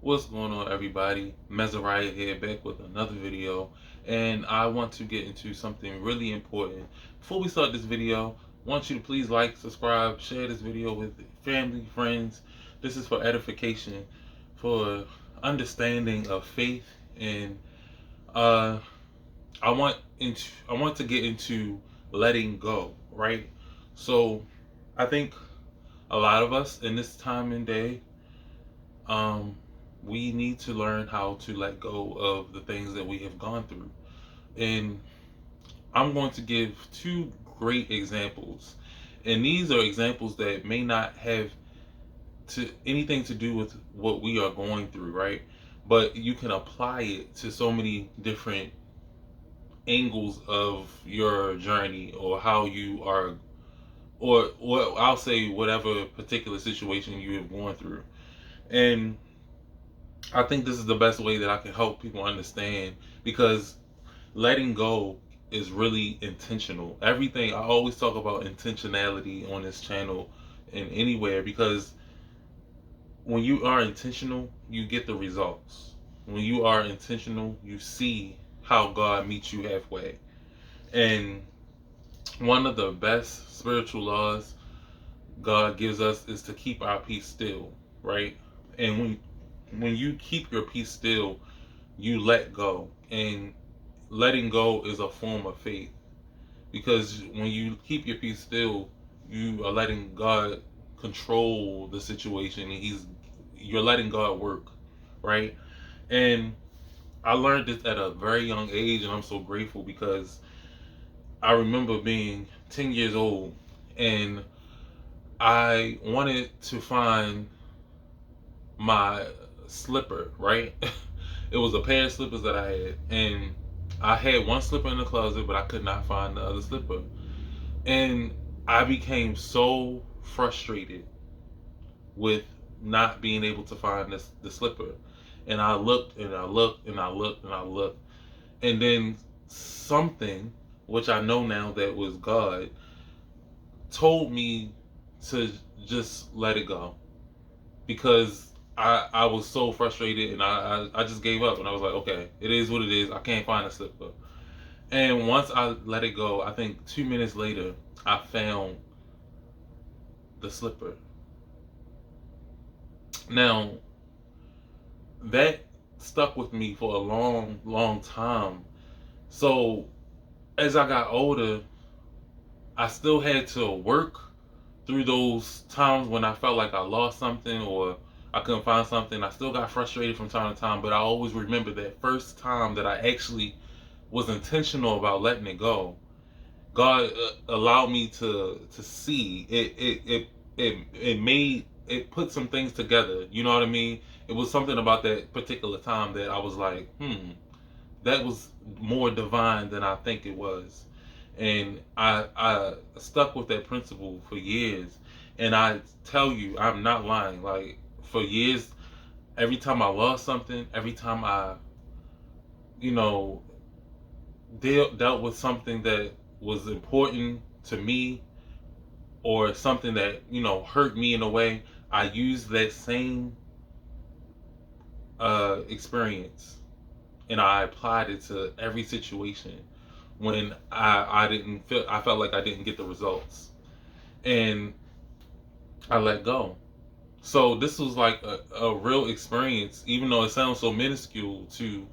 What's going on, everybody? Mezariah here, back with another video, and I want to get into something really important. Before we start this video, I want you to please like, subscribe, share this video with family, friends. This is for edification, for understanding of faith, and uh, I want to get into letting go, right? So, I think a lot of us in this time and day, um, we need to learn how to let go of the things that we have gone through. And I'm going to give two great examples. And these are examples that may not have to anything to do with what we are going through, right? But you can apply it to so many different angles of your journey, or how you are, or I'll say whatever particular situation you have gone through. And I think this is the best way that I can help people understand, because letting go is really intentional. Everything I always talk about intentionality on this channel and anywhere, because when you are intentional, you get the results. When you are intentional, you see how God meets you halfway. And one of the best spiritual laws God gives us is to keep our peace still, right? And when you keep your peace still, you let go. And letting go is a form of faith, because when you keep your peace still, you are letting God control the situation, and you're letting God work, right? And I learned this at a very young age, and I'm so grateful, because I remember being 10 years old, and I wanted to find my slipper, right? It was a pair of slippers that I had, and I had one slipper in the closet, but I could not find the other slipper. And I became so frustrated with not being able to find the slipper. And I looked and I looked and I looked and I looked. And then something, which I know now that was God, told me to just let it go, because I was so frustrated, and I just gave up, and I was like, okay, it is what it is. I can't find a slipper. And once I let it go, I think 2 minutes later, I found the slipper. Now, that stuck with me for a long, long time. So, as I got older, I still had to work through those times when I felt like I lost something, or I couldn't find something. I still got frustrated from time to time, but I always remember that first time that I actually was intentional about letting it go. God allowed me to see it. It made it put some things together. You know what I mean? It was something about that particular time that I was like, that was more divine than I think it was. And I stuck with that principle for years. And I tell you, I'm not lying. Like, for years, every time I lost something, every time I, you know, dealt with something that was important to me, or something that, hurt me in a way, I used that same experience, and I applied it to every situation when I didn't feel I felt like I didn't get the results, and I let go. So this was like a real experience, even though it sounds so minuscule to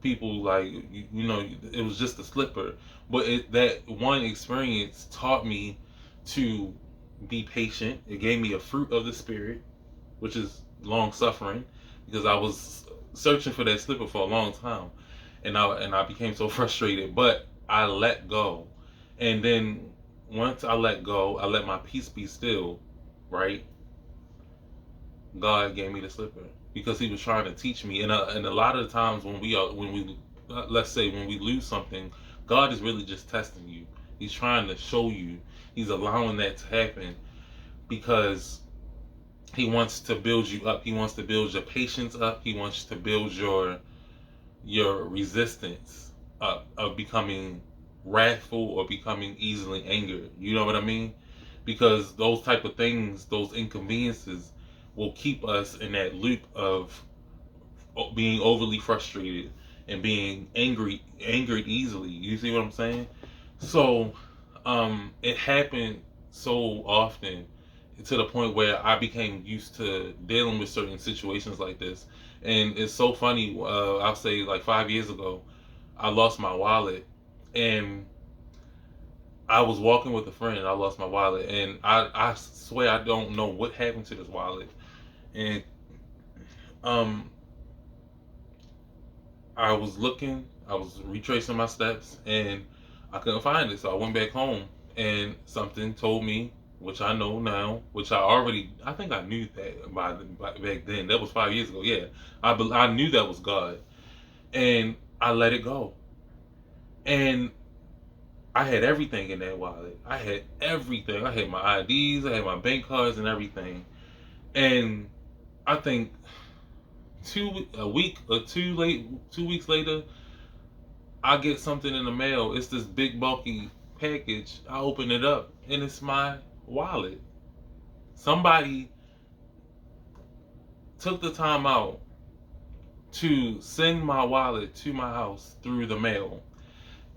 people. Like, it was just a slipper, but that one experience taught me to be patient. It gave me a fruit of the spirit, which is long suffering, because I was searching for that slipper for a long time, and I became so frustrated. But I let go, and then once I let go, I let my peace be still. Right, God gave me the slipper, because He was trying to teach me. And a lot of the times when we let's say when we lose something, God is really just testing you. He's trying to show you. He's allowing that to happen, because He wants to build you up. He wants to build your patience up. He wants to build your resistance up, of becoming wrathful or becoming easily angered. You know what I mean? Because those type of things, those inconveniences, will keep us in that loop of being overly frustrated and being angered easily. You see what I'm saying? So it happened so often to the point where I became used to dealing with certain situations like this. And it's so funny. I'll say like 5 years ago, I lost my wallet, and I was walking with a friend, and I lost my wallet, and I swear I don't know what happened to this wallet. And um, I was looking, I was retracing my steps, and I couldn't find it. So I went back home, and something told me, which I know now, which I think I knew that by back then. That was 5 years ago. Yeah, I knew that was God, and I let it go. And I had everything in that wallet. I had everything. I had my IDs, I had my bank cards, and everything. And I think a week or 2 weeks later, I get something in the mail. It's this big bulky package. I open it up, and it's my wallet. Somebody took the time out to send my wallet to my house through the mail.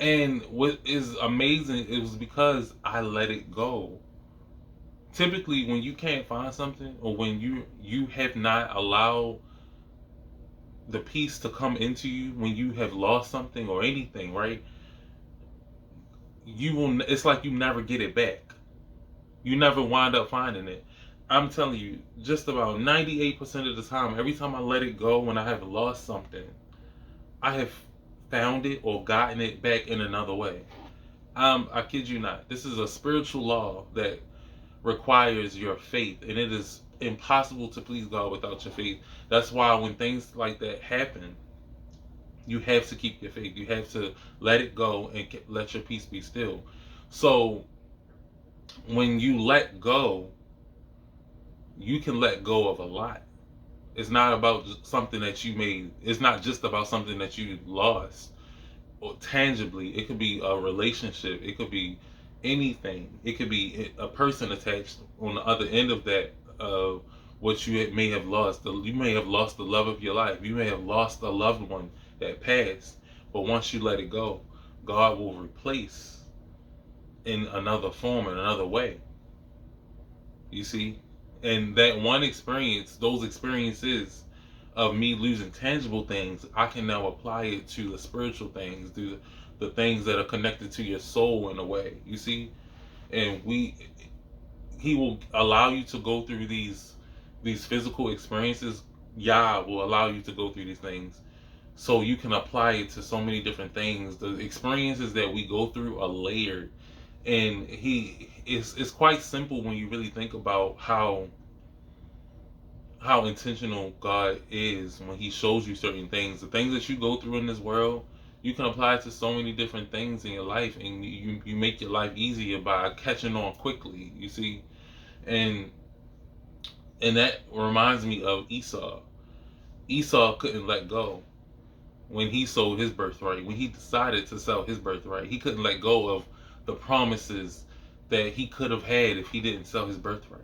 And what is amazing, it was because I let it go. Typically, when you can't find something, or when you have not allowed the peace to come into you, when you have lost something or anything, right? You will. It's like you never get it back. You never wind up finding it. I'm telling you, just about 98% of the time, every time I let it go, when I have lost something, I have found it or gotten it back in another way. I kid you not. This is a spiritual law that requires your faith, and it is impossible to please God without your faith. That's why when things like that happen, you have to keep your faith. You have to let it go and let your peace be still. So when you let go, you can let go of a lot. It's not about something that you made. It's not just about something that you lost or tangibly. It could be a relationship. It could be anything. It could be a person attached on the other end of that. What you may have lost. You may have lost the love of your life. You may have lost a loved one that passed. But once you let it go, God will replace in another form, in another way. You see? And that one experience, those experiences of me losing tangible things, I can now apply it to the spiritual things, to the things that are connected to your soul in a way. You see? And he will allow you to go through these physical experiences. Yah will allow you to go through these things so you can apply it to so many different things. The experiences that we go through are layered, and he is it's quite simple when you really think about how intentional God is when he shows you certain things. The things that you go through in this world, you can apply it to so many different things in your life, and you make your life easier by catching on quickly, you see. And that reminds me of Esau. Esau couldn't let go when he sold his birthright. When he decided to sell his birthright, he couldn't let go of the promises that he could have had if he didn't sell his birthright.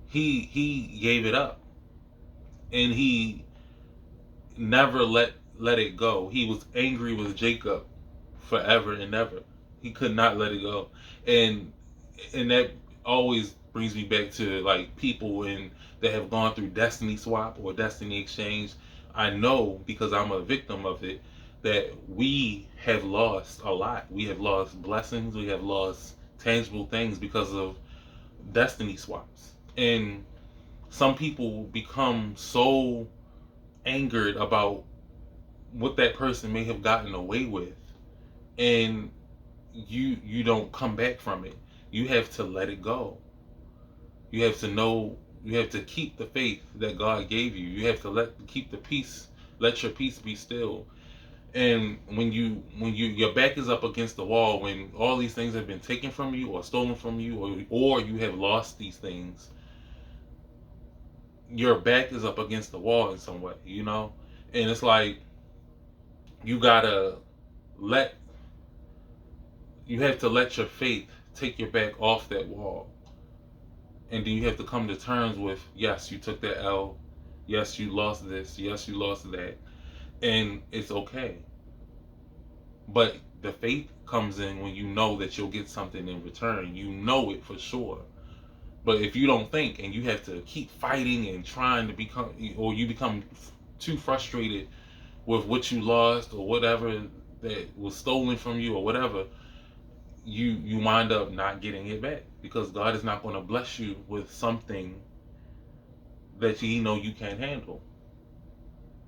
He gave it up, and he never let it go. He was angry with Jacob forever and ever. He could not let it go. And that always brings me back to like people that have gone through destiny swap or destiny exchange. I know, because I'm a victim of it, that we have lost a lot. We have lost blessings, we have lost tangible things because of destiny swaps. And some people become so angered about what that person may have gotten away with, and you don't come back from it. You have to let it go. You have to know, you have to keep the faith that God gave you. You have to keep the peace, let your peace be still. And when you your back is up against the wall, when all these things have been taken from you or stolen from you, or you have lost these things, your back is up against the wall in some way, you know? And it's like you gotta let you have to let your faith take your back off that wall. And then you have to come to terms with, yes, you took that L. Yes, you lost this. Yes, you lost that. And it's okay. But the faith comes in when you know that you'll get something in return. You know it for sure. But if you don't think and you have to keep fighting and trying to become, or you become too frustrated with what you lost or whatever that was stolen from you or whatever, you wind up not getting it back, because God is not going to bless you with something that you know you can't handle,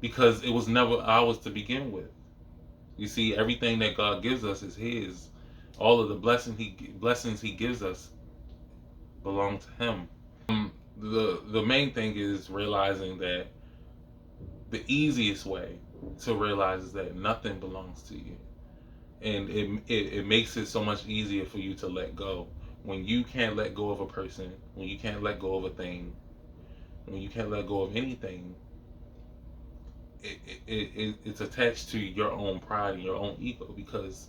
because it was never ours to begin with. You see, everything that God gives us is His. All of the blessings He gives us belong to Him. The main thing is realizing that the easiest way to realize is that nothing belongs to you, and it makes it so much easier for you to let go. When you can't let go of a person, when you can't let go of a thing, when you can't let go of anything, it's attached to your own pride and your own ego, because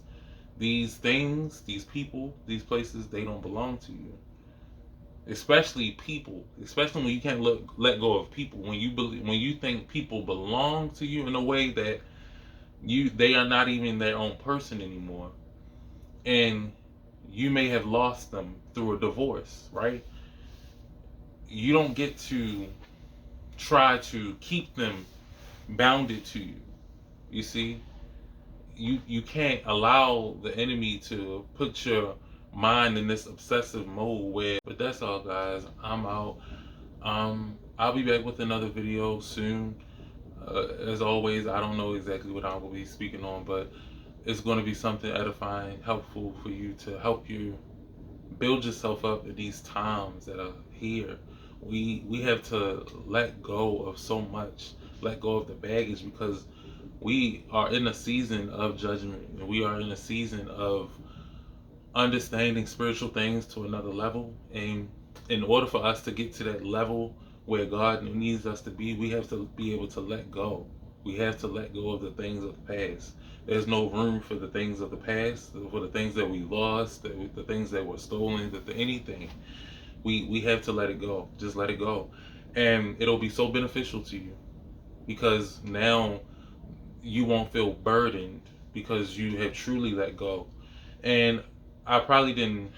these things, these people, these places, they don't belong to you. Especially people, especially when you can't let go of people. When you think people belong to you in a way that they are not even their own person anymore, and you may have lost them through a divorce, right? You don't get to try to keep them bounded to you. You see, you can't allow the enemy to put your mind in this obsessive mode where. But that's all, guys. I'm out. I'll be back with another video soon. As always, I don't know exactly what I will be speaking on, but it's going to be something edifying, helpful for you, to help you build yourself up in these times that are here. We have to let go of so much, let go of the baggage, because we are in a season of judgment, and we are in a season of understanding spiritual things to another level. And in order for us to get to that level where God needs us to be, we have to be able to let go. We have to let go of the things of the past. There's no room for the things of the past, for the things that we lost, the things that were stolen, anything. We have to let it go. Just let it go. And it'll be so beneficial to you, because now you won't feel burdened, because you have truly let go. And I probably didn't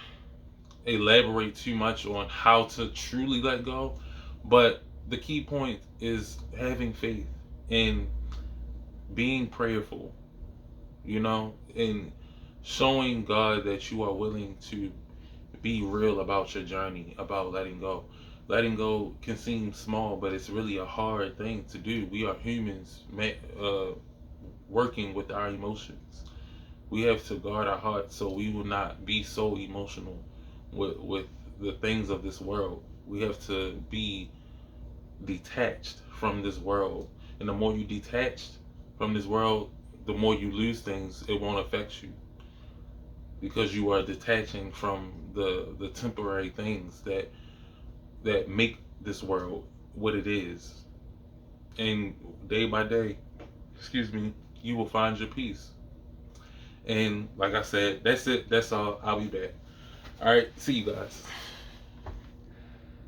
elaborate too much on how to truly let go, but the key point is having faith and being prayerful, and showing God that you are willing to be real about your journey, about letting go. Letting go can seem small, but it's really a hard thing to do. We are humans, working with our emotions. We have to guard our hearts so we will not be so emotional with the things of this world. We have to be detached from this world. And the more you detached from this world, the more you lose things. It won't affect you, because you are detaching from the temporary things that make this world what it is. And day by day, you will find your peace. And like I said, that's it. That's all. I'll be back. All right. See you guys.